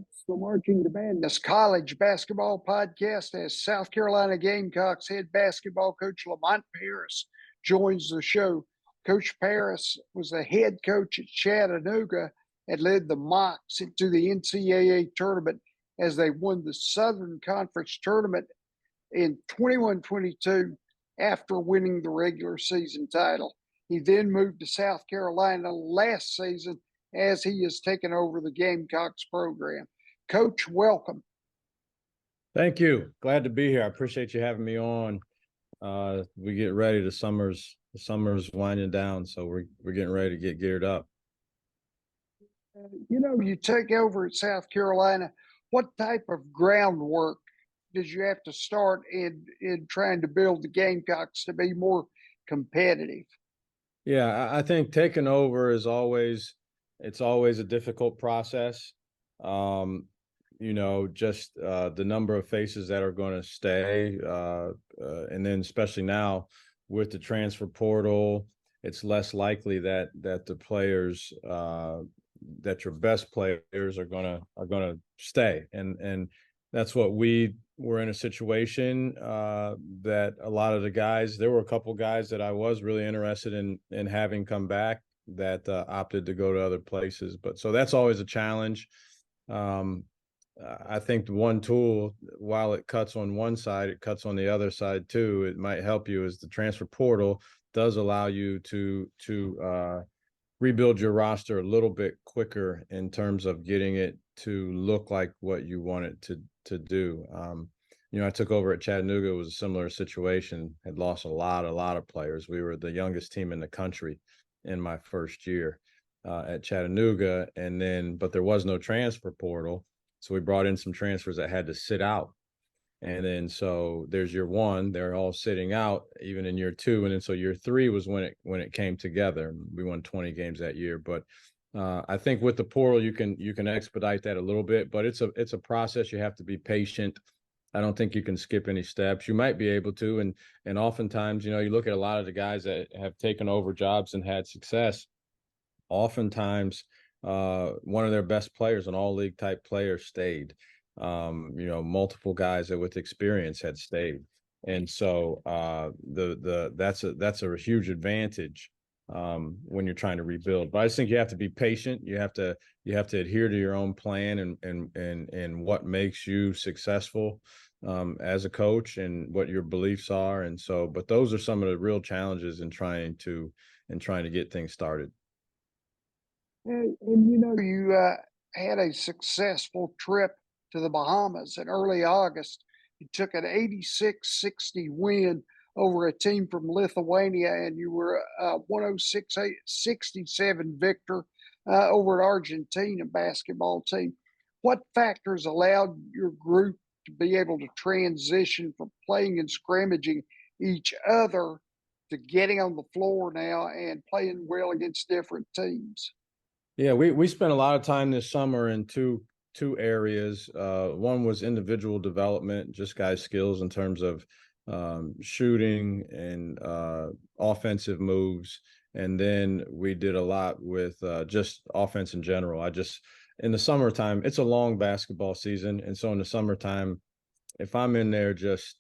It's the Marching to Madness College Basketball Podcast as South Carolina Gamecocks head basketball coach Lamont Paris joins the show. Coach Paris was the head coach at Chattanooga and led the Mocs into the NCAA Tournament as they won the Southern Conference Tournament in 21-22 after winning the regular season title. He then moved to South Carolina last season as he has taken over the Gamecocks program. Coach, welcome. Thank you. Glad to be here. I appreciate you having me on. We get ready. The summer's winding down, so we're getting ready to get geared up. You take over at South Carolina. What type of groundwork did you have to start in trying to build the Gamecocks to be more competitive? Yeah, I think taking over is always a difficult process. Just the number of faces that are going to stay, and then especially now with the transfer portal, it's less likely that the players that your best players are gonna stay, and that's what we were in a situation that a lot of the guys, there were a couple guys that I was really interested in having come back that opted to go to other places. But so that's always a challenge. I think the one tool, while it cuts on one side, it cuts on the other side too. It might help you, is the transfer portal does allow you to rebuild your roster a little bit quicker in terms of getting it to look like what you want it to do. I took over at Chattanooga. It was a similar situation. Had lost a lot of players. We were the youngest team in the country in my first year at Chattanooga, but there was no transfer portal, so we brought in some transfers that had to sit out. And then so there's year one, they're all sitting out even in year two, and then so year three was when it came together. We won 20 games that year, but I think with the portal you can expedite that a little bit, but it's a process. You have to be patient. I don't think you can skip any steps. You might be able to, and oftentimes, you look at a lot of the guys that have taken over jobs and had success. Oftentimes, one of their best players, an all-league type player, stayed. Multiple guys that with experience had stayed, and so that's a huge advantage when you're trying to rebuild. But I just think you have to be patient. You have to adhere to your own plan and what makes you successful as a coach and what your beliefs are. And so, but those are some of the real challenges in trying to get things started. And you had a successful trip to the Bahamas in early August. You took an 86-60 win over a team from Lithuania, and you were 106-67 victor over an Argentina basketball team. What factors allowed your group to be able to transition from playing and scrimmaging each other to getting on the floor now and playing well against different teams? Yeah, we spent a lot of time this summer in two areas. One was individual development, just guys' skills in terms of shooting and offensive moves. And then we did a lot with just offense in general. In the summertime, it's a long basketball season. And so in the summertime, if I'm in there just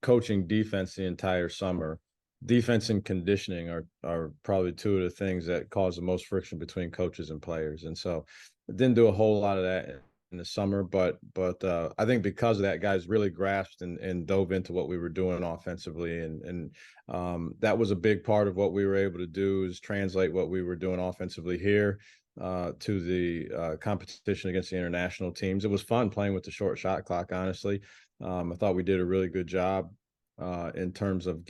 coaching defense the entire summer, defense and conditioning are probably two of the things that cause the most friction between coaches and players. And so I didn't do a whole lot of that in the summer, but I think because of that, guys really grasped and dove into what we were doing offensively. And that was a big part of what we were able to do, is translate what we were doing offensively here to the competition against the international teams. It was fun playing with the short shot clock, honestly. I thought we did a really good job in terms of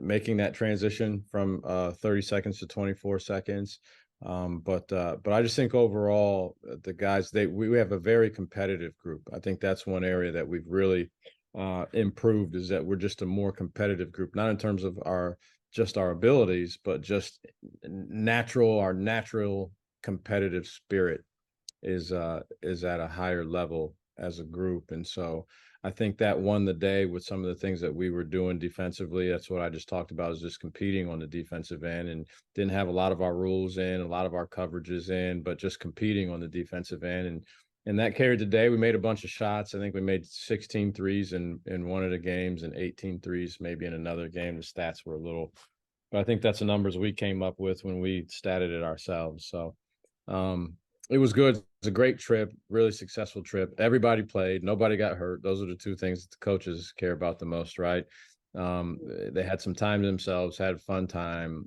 making that transition from 30 seconds to 24 seconds. But I just think overall the guys, we have a very competitive group. I think that's one area that we've really improved, is that we're just a more competitive group, not in terms of our abilities, but just our natural competitive spirit is at a higher level as a group. And so I think that won the day with some of the things that we were doing defensively. That's what I just talked about, is just competing on the defensive end, and didn't have a lot of our rules in, a lot of our coverages in, but just competing on the defensive end. And that carried the day. We made a bunch of shots. I think we made 16 threes in one of the games and 18 threes maybe in another game. The stats were a little, but I think that's the numbers we came up with when we statted it ourselves. So it was good. It was a great trip, really successful trip. Everybody played. Nobody got hurt. Those are the two things that the coaches care about the most, right? They had some time to themselves, had a fun time,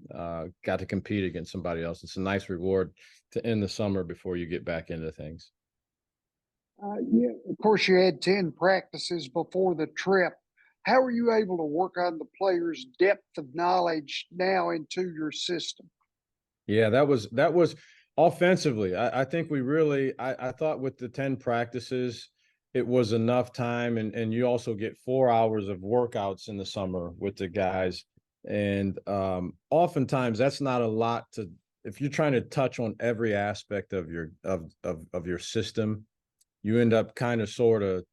got to compete against somebody else. It's a nice reward to end the summer before you get back into things. Yeah, of course, you had 10 practices before the trip. How are you able to work on the players' depth of knowledge now into your system? Yeah, that was offensively. I think we really, I thought with the 10 practices, it was enough time. And you also get 4 hours of workouts in the summer with the guys. And oftentimes that's not a lot to, if you're trying to touch on every aspect of your system, you end up kind of sort of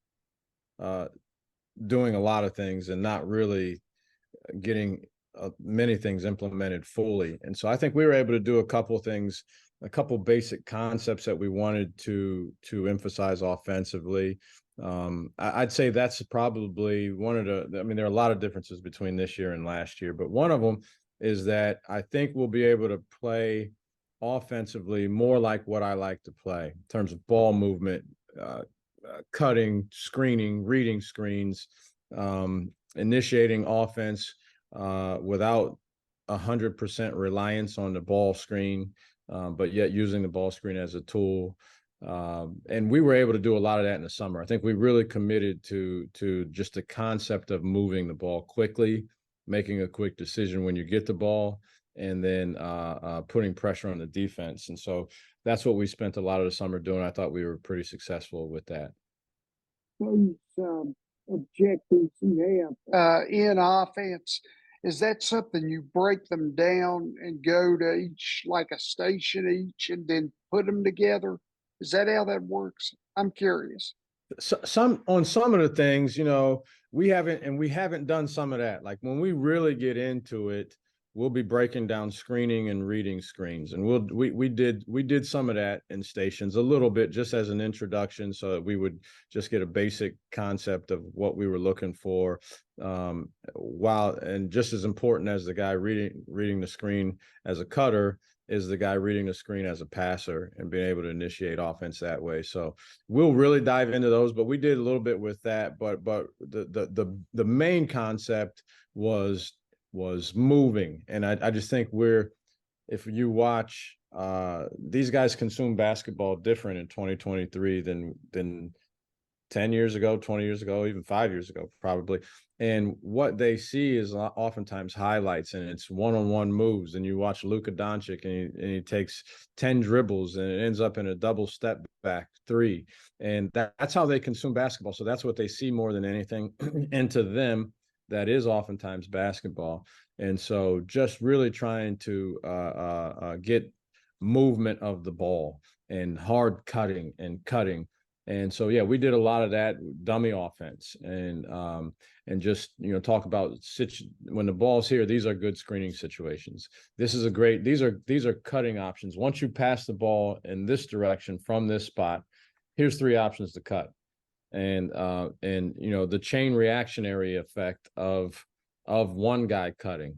doing a lot of things and not really getting many things implemented fully. And so I think we were able to do a couple things, a couple basic concepts that we wanted to emphasize offensively. I'd say that's probably one of the, I mean, there are a lot of differences between this year and last year, but one of them is that I think we'll be able to play offensively more like what I like to play in terms of ball movement, cutting, screening, reading screens, initiating offense without 100% reliance on the ball screen, but yet using the ball screen as a tool. And we were able to do a lot of that in the summer. I think we really committed to just the concept of moving the ball quickly, making a quick decision when you get the ball, and then putting pressure on the defense. And so that's what we spent a lot of the summer doing. I thought we were pretty successful with that. Those objectives you have in offense, is that something you break them down and go to each, like a station each, and then put them together? Is that how that works? I'm curious. So, some of the things, we haven't done some of that. Like when we really get into it, we'll be breaking down screening and reading screens, and we did some of that in stations a little bit, just as an introduction, so that we would just get a basic concept of what we were looking for. And just as important as the guy reading the screen as a cutter is the guy reading the screen as a passer and being able to initiate offense that way. So we'll really dive into those, but we did a little bit with that. But the main concept was moving. And I just think if you watch, these guys consume basketball different in 2023 than 10 years ago, 20 years ago, even 5 years ago, probably. And what they see is oftentimes highlights, and it's one-on-one moves. And you watch Luka Doncic, and he takes 10 dribbles, and it ends up in a double step back three. And that's how they consume basketball. So that's what they see more than anything. And to them, that is oftentimes basketball. And so just really trying to get movement of the ball and hard cutting and cutting. And so, yeah, we did a lot of that dummy offense, and just, talk about when the ball's here, these are good screening situations. These are cutting options. Once you pass the ball in this direction from this spot, here's 3 options to cut. And the chain reactionary effect of one guy cutting.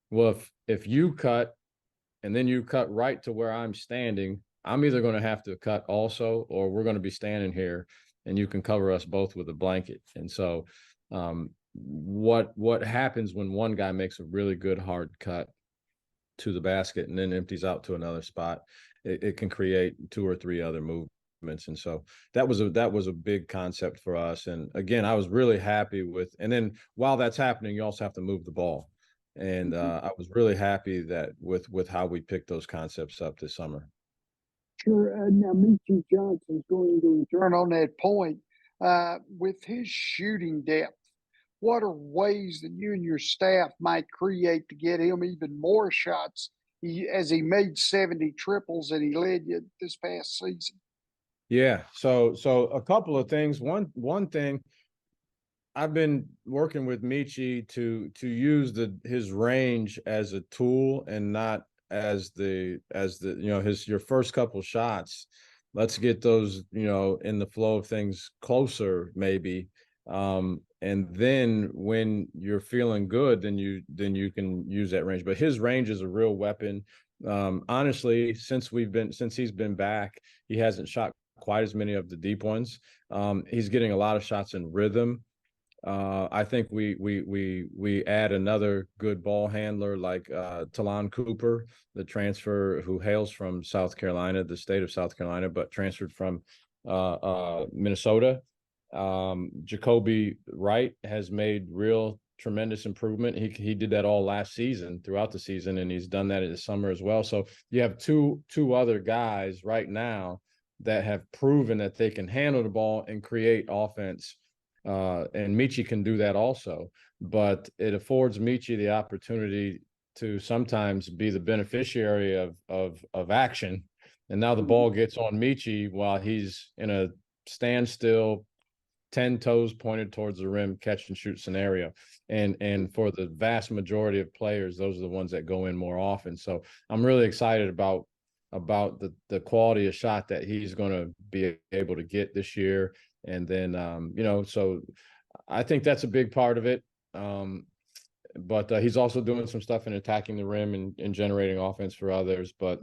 Well, if you cut and then you cut right to where I'm standing, I'm either going to have to cut also, or we're going to be standing here and you can cover us both with a blanket. And so what happens when one guy makes a really good hard cut to the basket and then empties out to another spot, it can create 2 or 3 other movements. And so that was a big concept for us. And again, I was really happy with, and then while that's happening, you also have to move the ball. And I was really happy that with how we picked those concepts up this summer. Sure. Now, Michi Johnson's going to return on that point. With his shooting depth, what are ways that you and your staff might create to get him even more shots as he made 70 triples and he led you this past season? Yeah. So a couple of things. One thing, I've been working with Michi to use his range as a tool and not as the your first couple shots. Let's get those, in the flow of things closer, maybe. And then when you're feeling good, then you can use that range. But his range is a real weapon. Honestly, since he's been back, he hasn't shot quite as many of the deep ones. He's getting a lot of shots in rhythm. I think we add another good ball handler like Talon Cooper, the transfer who hails from South Carolina, the state of South Carolina, but transferred from Minnesota. Jacoby Wright has made real tremendous improvement. He did that all last season, throughout the season, and he's done that in the summer as well. So you have two other guys right now that have proven that they can handle the ball and create offense. And Michi can do that also, but it affords Michi the opportunity to sometimes be the beneficiary of action. And now the ball gets on Michi while he's in a standstill, 10 toes pointed towards the rim, catch and shoot scenario. And for the vast majority of players, those are the ones that go in more often. So I'm really excited about the quality of shot that he's going to be able to get this year. And then, so I think that's a big part of it. But he's also doing some stuff in attacking the rim and generating offense for others. But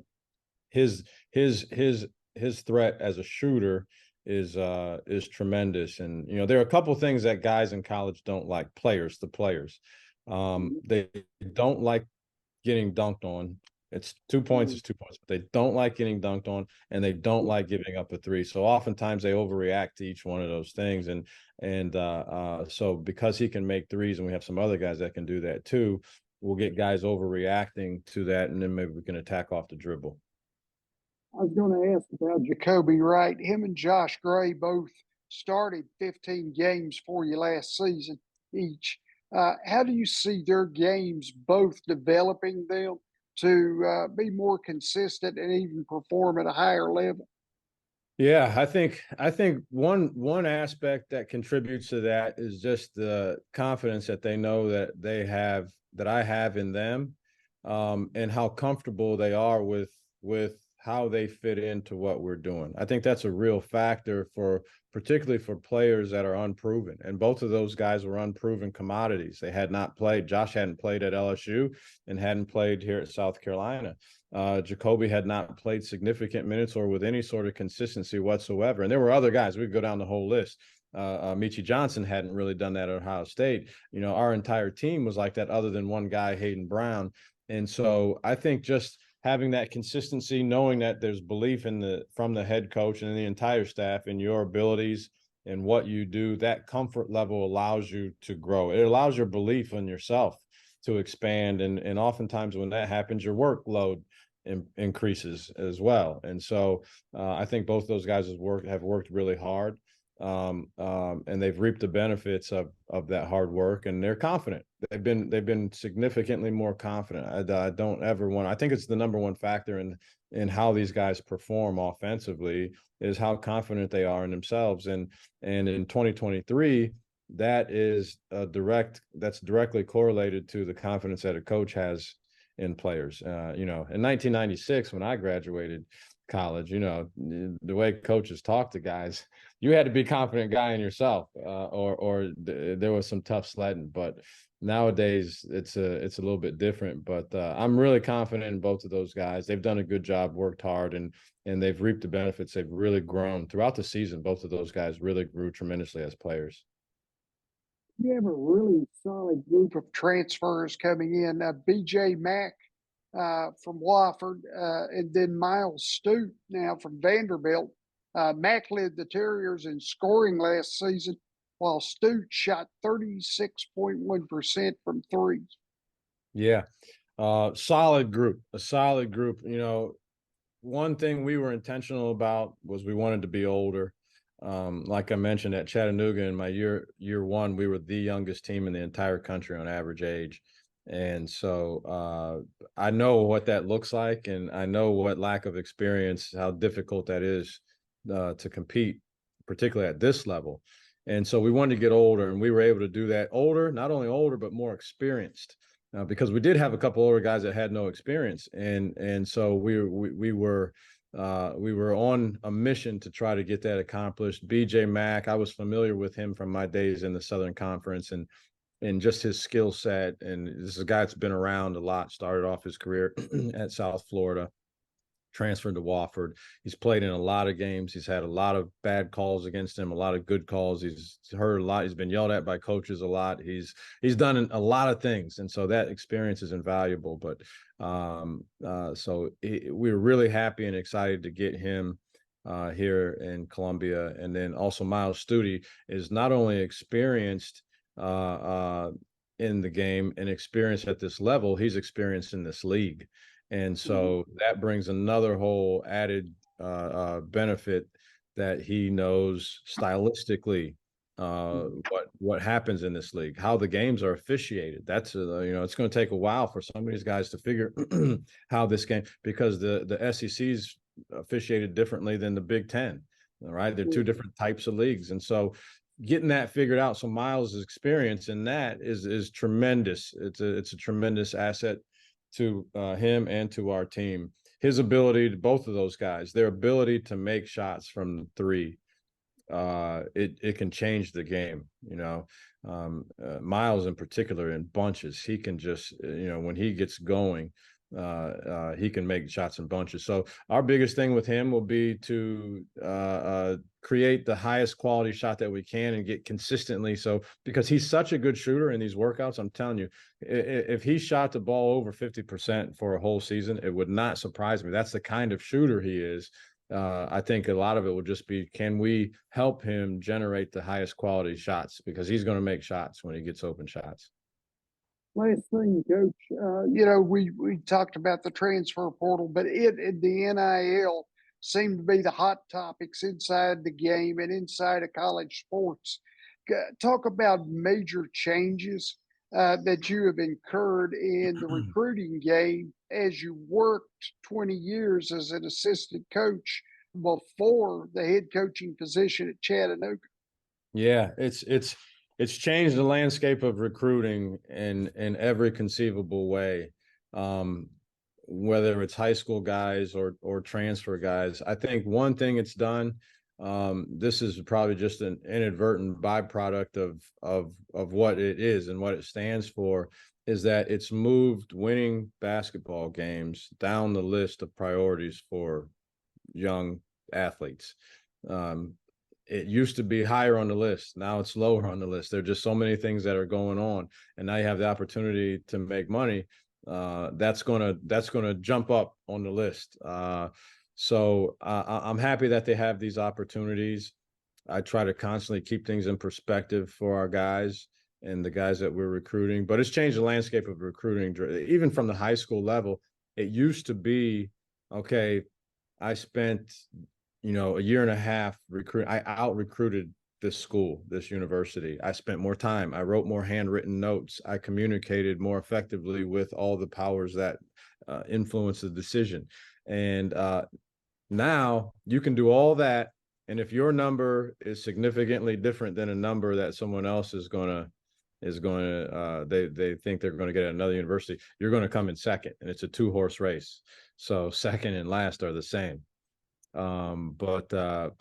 his threat as a shooter is tremendous. And, there are a couple of things that guys in college don't like, the players. They don't like getting dunked on. It's 2 points, it's 2 points, but they don't like getting dunked on, and they don't like giving up a three. So oftentimes they overreact to each one of those things. And so because he can make threes, and we have some other guys that can do that too, we'll get guys overreacting to that, and then maybe we can attack off the dribble. I was going to ask about Jacoby Wright. Him and Josh Gray both started 15 games for you last season each. How do you see their games both developing them to be more consistent and even perform at a higher level? Yeah, I think one aspect that contributes to that is just the confidence that they know that I have in them, and how comfortable they are with how they fit into what we're doing. I think that's a real factor particularly for players that are unproven. And both of those guys were unproven commodities. They had not played. Josh hadn't played at LSU and hadn't played here at South Carolina. Jacoby had not played significant minutes or with any sort of consistency whatsoever. And there were other guys. We could go down the whole list. Michi Johnson hadn't really done that at Ohio State. Our entire team was like that, other than one guy, Hayden Brown. And so I think just having that consistency, knowing that there's belief from the head coach and the entire staff in your abilities and what you do, that comfort level allows you to grow. It allows your belief in yourself to expand. And oftentimes when that happens, your workload increases as well. And so I think both those guys have worked really hard. And they've reaped the benefits of that hard work, and they're confident. They've been significantly more confident. I don't ever want. I think it's the number one factor in how these guys perform offensively is how confident they are in themselves. And in 2023, that's directly correlated to the confidence that a coach has in players. In 1996, when I graduated college, the way coaches talk to guys, you had to be a confident guy in yourself, or there was some tough sledding. But nowadays it's a little bit different. But I'm really confident in both of those guys. They've done a good job, worked hard, and they've reaped the benefits. They've really grown throughout the season. Both of those guys really grew tremendously as players. You have a really solid group of transfers coming in. BJ Mack from Wofford, and then Miles Stute now from Vanderbilt. Mack led the Terriers in scoring last season, while Stute shot 36.1% from threes. Yeah. A solid group. One thing we were intentional about was we wanted to be older. Like I mentioned, at Chattanooga in my year one, we were the youngest team in the entire country on average age. And so I know what that looks like, and I know what lack of experience, how difficult that is to compete, particularly at this level. And so we wanted to get older, and we were able to do that older, not only older, but more experienced, because we did have a couple older guys that had no experience. And so we were on a mission to try to get that accomplished. BJ Mack, I was familiar with him from my days in the Southern Conference, and just his skill set. And this is a guy that's been around a lot, started off his career at South Florida, transferred to Wofford. He's played in a lot of games. He's had a lot of bad calls against him, a lot of good calls. He's heard a lot. He's been yelled at by coaches a lot. He's done a lot of things. And so that experience is invaluable. But we were really happy and excited to get him here in Columbia. And then also Miles Studi is not only experienced in the game and experienced at this level, he's experienced in this league. And so that brings another whole added benefit, that he knows stylistically what happens in this league, how the games are officiated. That's it's going to take a while for some of these guys to figure how this game, because the SEC's officiated differently than the Big Ten. All right, they're two different types of leagues, and so getting that figured out. So Miles' experience in that is tremendous. It's a tremendous asset to him and to our team. His ability, to both of those guys, their ability to make shots from three, it can change the game. Miles in particular, in bunches, he can just, when he gets going, he can make shots in bunches. So our biggest thing with him will be to create the highest quality shot that we can and get consistently. So because he's such a good shooter in these workouts, I'm telling you, if he shot the ball over 50% for a whole season, it would not surprise me. That's the kind of shooter he is. I think a lot of it will just be, can we help him generate the highest quality shots, because he's going to make shots when he gets open shots. Last thing, Coach, we talked about the transfer portal, but the NIL seemed to be the hot topics inside the game and inside of college sports. Talk about major changes that you have incurred in the recruiting game as you worked 20 years as an assistant coach before the head coaching position at Chattanooga. Yeah, it's changed the landscape of recruiting in every conceivable way, whether it's high school guys or transfer guys. I think one thing it's done, this is probably just an inadvertent byproduct of what it is and what it stands for, is that it's moved winning basketball games down the list of priorities for young athletes. It used to be higher on the list. Now it's lower on the list. There are just so many things that are going on, and now you have the opportunity to make money. That's gonna jump up on the list. So I'm happy that they have these opportunities. I try to constantly keep things in perspective for our guys and the guys that we're recruiting. But it's changed the landscape of recruiting, even from the high school level. It used to be, okay, I spent a year and a half I out recruited this school, this university. I spent more time. I wrote more handwritten notes. I communicated more effectively with all the powers that influence the decision. And now you can do all that. And if your number is significantly different than a number that someone else is going to, they think they're going to get at another university, you're going to come in second, and it's a 2-horse race. So second and last are the same. But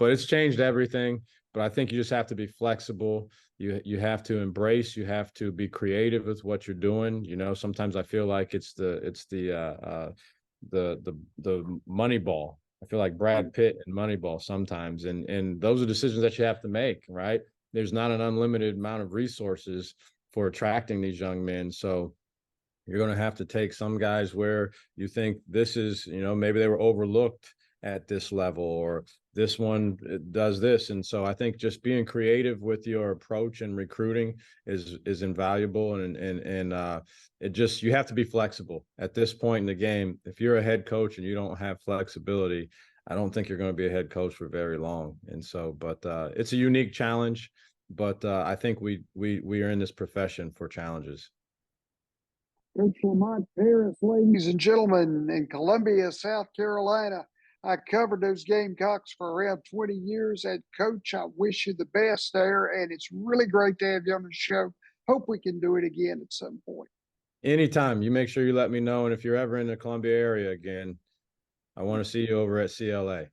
it's changed everything. But I think you just have to be flexible. You have to embrace. You have to be creative with what you're doing. Sometimes I feel like it's the Moneyball. I feel like Brad Pitt and Moneyball sometimes, and those are decisions that you have to make. Right? There's not an unlimited amount of resources for attracting these young men, so you're going to have to take some guys where you think this is, maybe they were overlooked at this level, or this one does this. And so I think just being creative with your approach and recruiting is invaluable. And you have to be flexible at this point in the game. If you're a head coach and you don't have flexibility, I don't think you're going to be a head coach for very long. And so, but it's a unique challenge, but I think we are in this profession for challenges. Coach Lamont Paris, ladies and gentlemen, in Columbia, South Carolina, I covered those Gamecocks for around 20 years. And Coach, I wish you the best there. And it's really great to have you on the show. Hope we can do it again at some point. Anytime. You make sure you let me know. And if you're ever in the Columbia area again, I want to see you over at CLA.